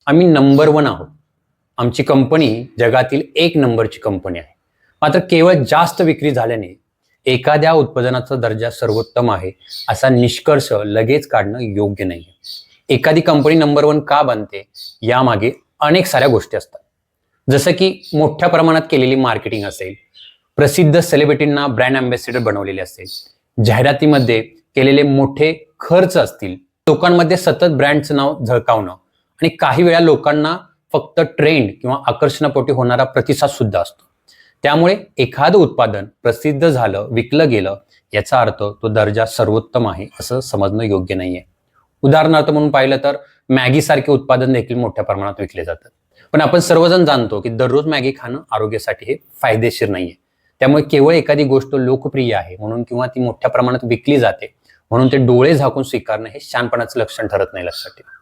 आम्ही number one आहोत. आमची कंपनी जगातील एक नंबरची कंपनी आहे. मात्र केवळ जास्त विक्री झाल्याने एखाद्या उत्पादनाचा दर्जा सर्वोत्तम आहे असा निष्कर्ष लगेच काढणं योग्य नाही. एखादी कंपनी नंबर वन का बनते यामागे अनेक साऱ्या गोष्टी असतात. जसं की मोठ्या प्रमाणात केलेली मार्केटिंग असेल, प्रसिद्ध सेलिब्रिटींना ब्रँड अँबॅसेडर बनवलेले असेल, जाहिरातीमध्ये केलेले मोठे खर्च असतील, लोकांमध्ये सतत ब्रँडचं नाव झळकावणं आणि काही वेळा लोकांना फक्त ट्रेंड किंवा आकर्षणापोटी होणारा प्रतिसाद सुद्धा असतो. त्यामुळे एखादं उत्पादन प्रसिद्ध झालं, विकलं गेलं याचा अर्थ तो दर्जा सर्वोत्तम आहे असं समजणं योग्य नाहीये. उदाहरणार्थ म्हणून पाहिलं तर मॅगी सारखे उत्पादन देखील मोठ्या प्रमाणात विकले जातात. पण आपण सर्वजण जाणतो की दररोज मॅगी खाणं आरोग्यासाठी हे फायदेशीर नाहीये. त्यामुळे केवळ एखादी गोष्ट लोकप्रिय आहे म्हणून किंवा ती मोठ्या प्रमाणात विकली जाते म्हणून ते डोळे झाकून स्वीकारणं हे शहाणपणाचं लक्षण ठरत नाही. लक्षात ठेवा.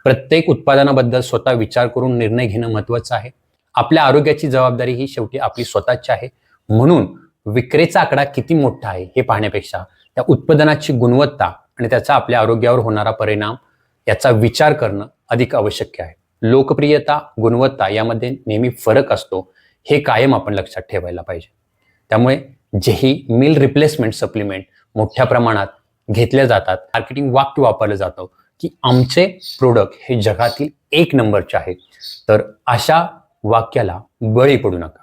प्रत्येक उत्पादनाबद्दल स्वतः विचार करून निर्णय घेणं महत्वाचं आहे. आपल्या आरोग्याची जबाबदारी ही शेवटी आपली स्वतःची आहे. म्हणून विक्रीचा आकडा किती मोठा आहे हे पाहण्यापेक्षा त्या उत्पादनाची गुणवत्ता आणि त्याचा आपल्या आरोग्यावर होणारा परिणाम याचा विचार करणं अधिक आवश्यक आहे. लोकप्रियता, गुणवत्ता यामध्ये नेहमी फरक असतो हे कायम आपण लक्षात ठेवायला पाहिजे. त्यामुळे जेही मील रिप्लेसमेंट सप्लिमेंट मोठ्या प्रमाणात घेतल्या जातात, मार्केटिंग वाक्य वापरलं जातं की आमचे प्रोडक्ट हे जगातील एक नंबरचे आहे, तर अशा वाक्याला बळी पडू नका.